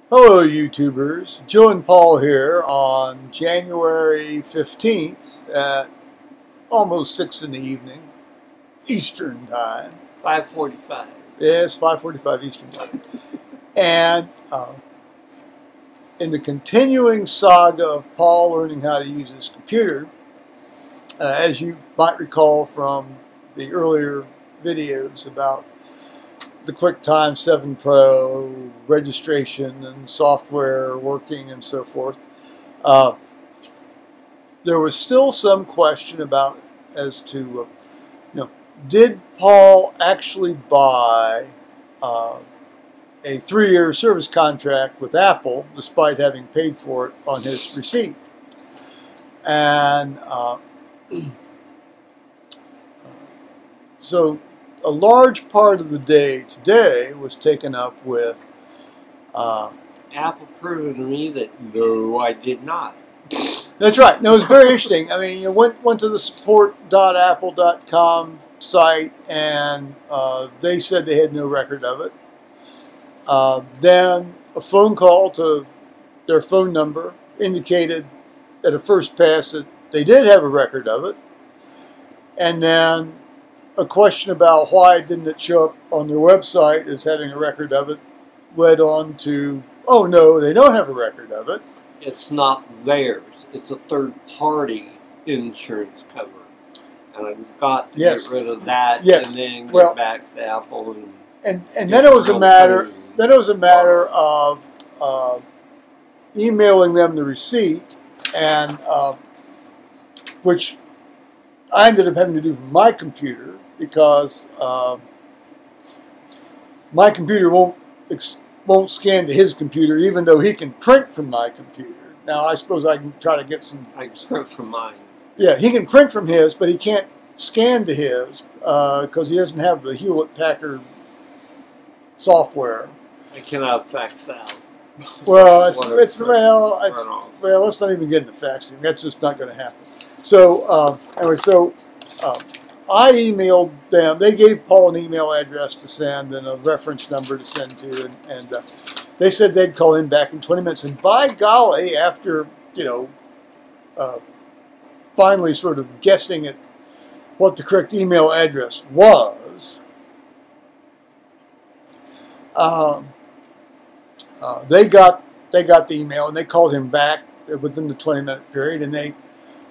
Hello YouTubers, Joe and Paul here on January 15th at almost 6 in the evening, Eastern Time. 5:45. Yes, 5:45 Eastern Time. And in the continuing saga of Paul learning how to use his computer, as you might recall from the earlier videos about the QuickTime 7 Pro registration and software working and so forth, there was still some question about as to, did Paul actually buy a 3-year service contract with Apple despite having paid for it on his receipt? And so a large part of the day today was taken up with Apple proved to me that no, I did not. That's right. No, it was very interesting. I mean, you went to the support.apple.com site, and they said they had no record of it. Then a phone call to their phone number indicated at a first pass that they did have a record of it. And then a question about why didn't it show up on their website as having a record of it led on to, oh no, they don't have a record of it. It's not theirs. It's a third-party insurance cover. And I've got to get rid of that and then get back to Apple. And then it was a matter. Then it was a matter of emailing them the receipt, and which I ended up having to do from my computer because my computer won't scan to his computer, even though he can print from my computer. Now, I suppose I can try to get some. I can print from mine. Yeah, he can print from his, but he can't scan to his because he doesn't have the Hewlett-Packard software. I cannot fax out. Well, let's not even get into faxing. That's just not going to happen. So anyway, I emailed them. They gave Paul an email address to send and a reference number to send to, and they said they'd call him back in 20 minutes. And by golly, after finally sort of guessing at what the correct email address was, they got the email and they called him back within the 20-minute period, and they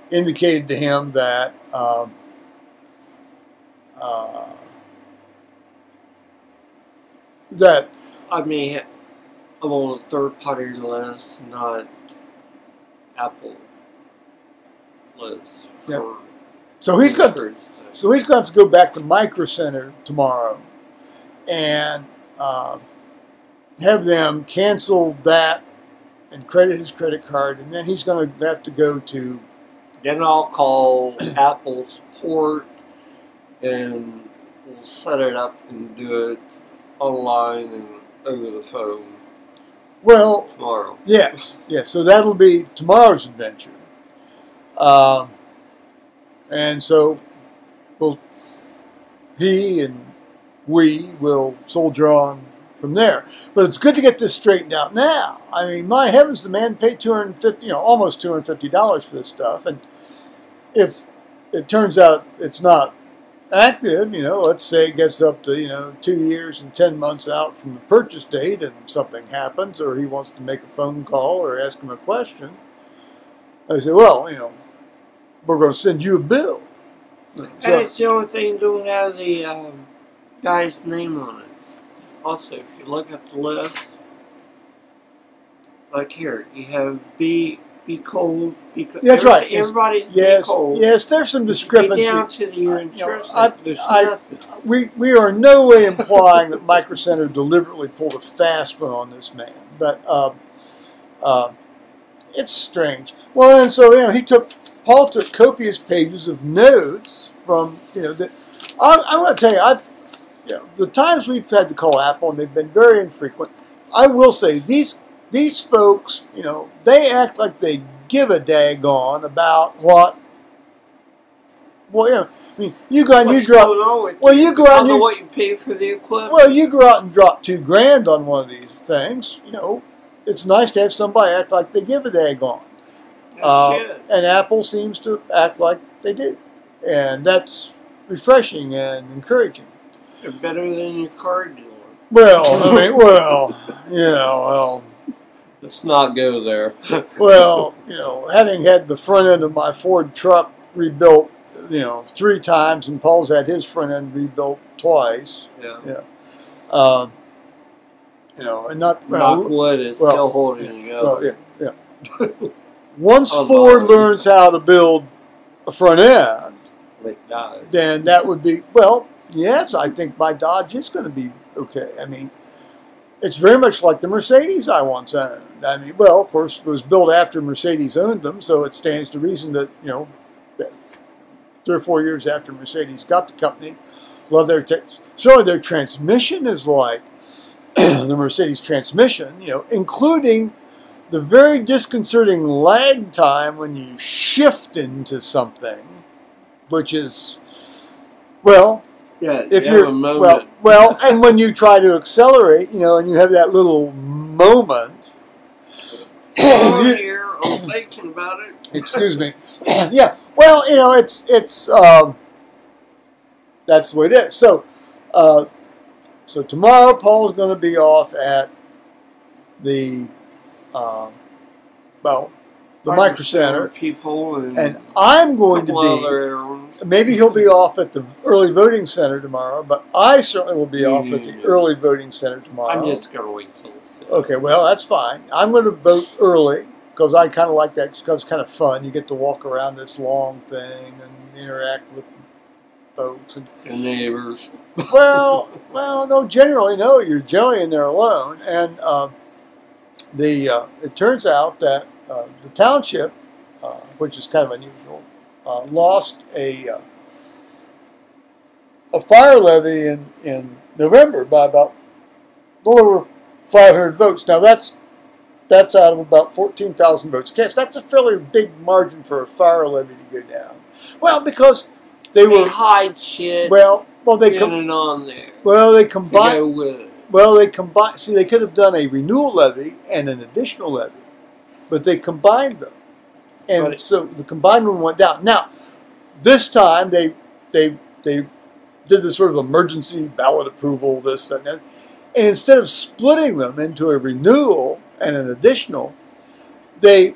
indicated to him that I mean, I'm on a third-party list, not Apple list. Yeah. So he's going to have to go back to MicroCenter tomorrow and have them cancel that and credit his credit card, and then he's going to have to go to. Then I'll call Apple support and we'll set it up and do it online and over the phone. Well, tomorrow. Yes. So that'll be tomorrow's adventure, and so he and we will soldier on from there. But it's good to get this straightened out now. I mean, my heavens, the man paid almost $250 for this stuff, and if it turns out it's not active, let's say it gets up to 2 years and 10 months out from the purchase date, and something happens, or he wants to make a phone call or ask him a question, I say, well, we're going to send you a bill. And it's the only thing to have the guy's name on it. Also, if you look at the list, like here, you have be cold. That's right. Everybody's be cold. Yes, there's some discrepancy. Get down to your insurance. We are in no way implying that MicroCenter deliberately pulled a fast one on this man, but it's strange. Well, and so Paul took copious pages of notes from I want to tell you, the times we've had to call Apple, and they've been very infrequent. I will say these folks, they act like they give a daggone about what Well, yeah. I mean, you go out and What's you drop. going on with Well, you? you go out I and don't know you. what you pay for the equipment. Well, you go out and drop $2,000 on one of these things. You know, it's nice to have somebody act like they give a daggone. And Apple seems to act like they do, and that's refreshing and encouraging. They're better than your car dealer. Well, I mean, well, yeah, well. Let's not go there. Well, you know, having had the front end of my Ford truck rebuilt, you know, 3 times, and Paul's had his front end rebuilt twice. Yeah. Yeah. You know, and not knock wood is still holding together. Well, yeah. Once Ford learns how to build a front end, then that would be, well, yes, I think my Dodge is going to be okay. I mean, it's very much like the Mercedes I once owned. I mean, well, of course, it was built after Mercedes owned them, so it stands to reason that, you know, 3 or 4 years after Mercedes got the company, love their certainly their transmission is like the Mercedes transmission, you know, including the very disconcerting lag time when you shift into something, which is, well, yeah, if you're well, and when you try to accelerate, you know, and you have that little moment. Here, I'm thinking about it. Excuse me. Yeah. Well, you know, it's that's the way it is. So, so tomorrow Paul's going to be off at the the MicroCenter, people, and I'm going to be. Maybe he'll be off at the early voting center tomorrow, but I certainly will be off at the early voting center tomorrow. I'm just going to wait till. Okay, well that's fine. I'm going to vote early because I kind of like that because it's kind of fun. You get to walk around this long thing and interact with folks and neighbors. well, no. Generally, no. You're generally in there alone, and it turns out that the township, which is kind of unusual, lost a fire levy in November by about a little over 500 votes. Now that's out of about 14,000 votes cast. That's a fairly big margin for a fire levy to go down. Well, because they were hide shit. Well, they on there. Well, they combined. Well, they combined. See, they could have done a renewal levy and an additional levy, but they combined them, and so the combined one went down. Now, this time they did this sort of emergency ballot approval, this and that. And instead of splitting them into a renewal and an additional, they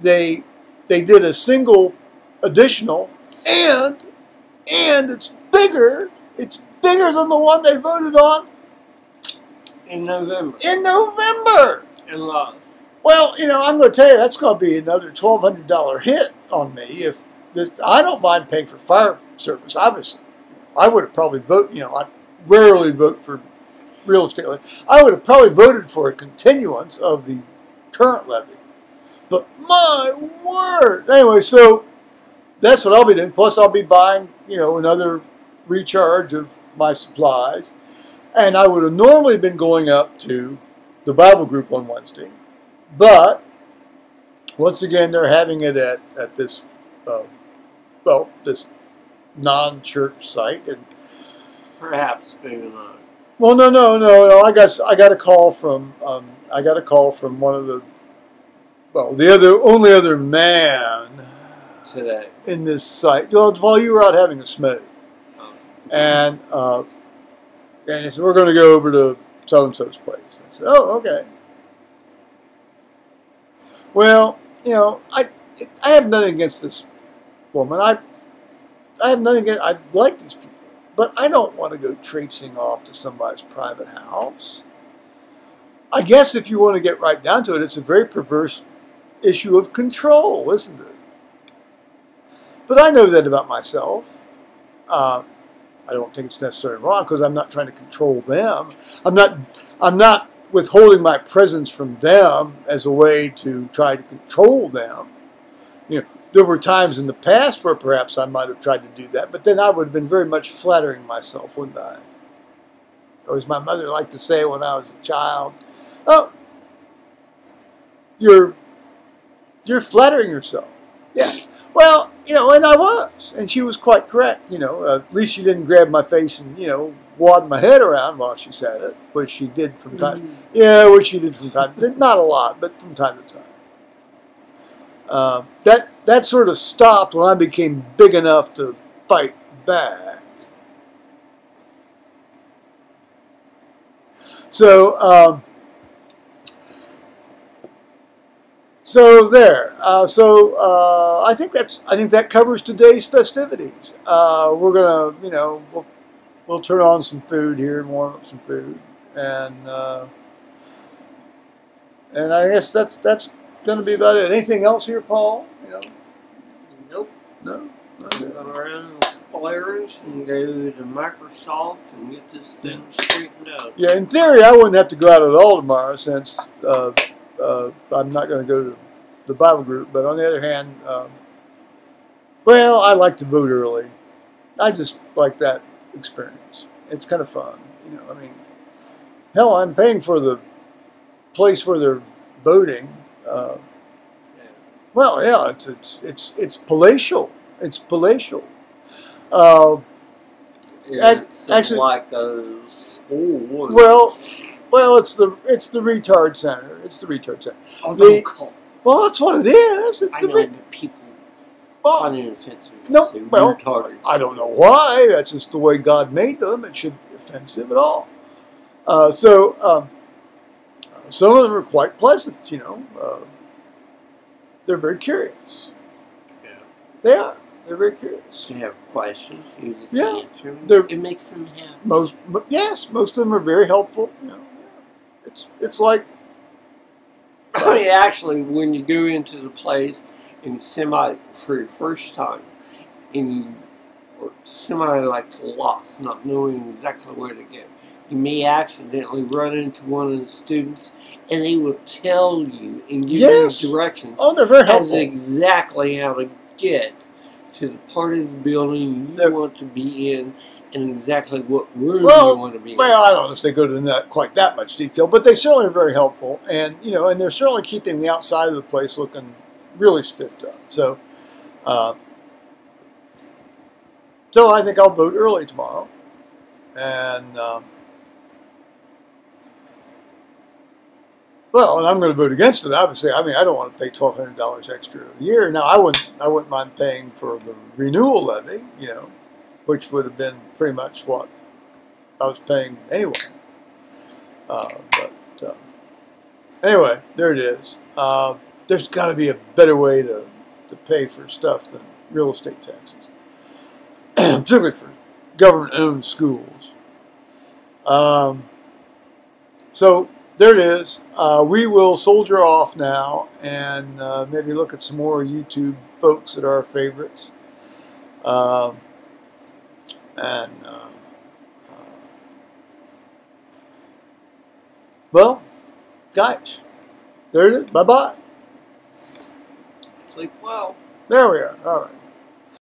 did a single additional, and it's bigger. It's bigger than the one they voted on in November. And well, you know, I'm going to tell you that's going to be another $1,200 hit on me if this. I don't mind paying for fire service. Obviously, I would have probably voted. You know, I rarely vote for real estate levy. I would have probably voted for a continuance of the current levy. But my word! Anyway, so that's what I'll be doing. Plus, I'll be buying, you know, another recharge of my supplies. And I would have normally been going up to the Bible group on Wednesday. But, once again, they're having it at this, this non-church site. And perhaps, maybe not. Well, no. I got a call from one of the only other man today in this site. Well, while you were out having a smoke, and he said we're going to go over to so and so's place. I said, oh, okay. Well, you know, I have nothing against this woman. I have nothing against. I like these people. But I don't want to go traipsing off to somebody's private house. I guess if you want to get right down to it, it's a very perverse issue of control, isn't it? But I know that about myself. I don't think it's necessarily wrong because I'm not trying to control them. I'm not withholding my presence from them as a way to try to control them. You know, there were times in the past where perhaps I might have tried to do that, but then I would have been very much flattering myself, wouldn't I? Or as my mother liked to say when I was a child, oh, you're flattering yourself. Yeah. Well, you know, and I was, and she was quite correct. You know, at least she didn't grab my face and, you know, wad my head around while she said it, which she did from time. Yeah, which she did from time. Not a lot, but from time to time. That sort of stopped when I became big enough to fight back. So, so there. I think that covers today's festivities. We're gonna, you know, we'll turn on some food here and warm up some food, and I guess that's gonna be about it. Anything else here, Paul? You know? Nope. No. I'm going around with Polaris and go to Microsoft and get this thing straightened out. Yeah, in theory, I wouldn't have to go out at all tomorrow since I'm not going to go to the Bible group. But on the other hand, well, I like to vote early. I just like that experience. It's kind of fun, you know. I mean, hell, I'm paying for the place where they're voting. Well, yeah, it's palatial. It's palatial. Actually, like a school. Well, it's the retard center. It's the retard center. Oh, well, that's what it is. It's I know the people find it offensive. No, well, retarded. I don't know why. That's just the way God made them. It shouldn't be offensive at all. Some of them are quite pleasant. You know, they're very curious. Yeah, they are. They're very curious. They have questions. You just answer them. It makes them happy. Most of them are very helpful. You know, it's like. I mean, actually, when you go into the place and for your first time, and you are like lost, not knowing exactly where to go, you may accidentally run into one of the students, and they will tell you and give you directions. Oh, they're very helpful. As exactly how to get to the part of the building you want to be in, and exactly what room you want to be in. Well, I don't know if they go to quite that much detail, but they certainly are very helpful, and you know, and they're certainly keeping the outside of the place looking really spiffed up. So, so I think I'll vote early tomorrow, and well, and I'm going to vote against it. Obviously, I mean, I don't want to pay $1,200 extra a year. Now, I wouldn't mind paying for the renewal levy, you know, which would have been pretty much what I was paying anyway. Anyway, there it is. There's got to be a better way to pay for stuff than real estate taxes, particularly for government-owned schools. So there it is. We will soldier off now and maybe look at some more YouTube folks that are our favorites. Well, guys, there it is. Bye-bye. Sleep well. There we are. All right.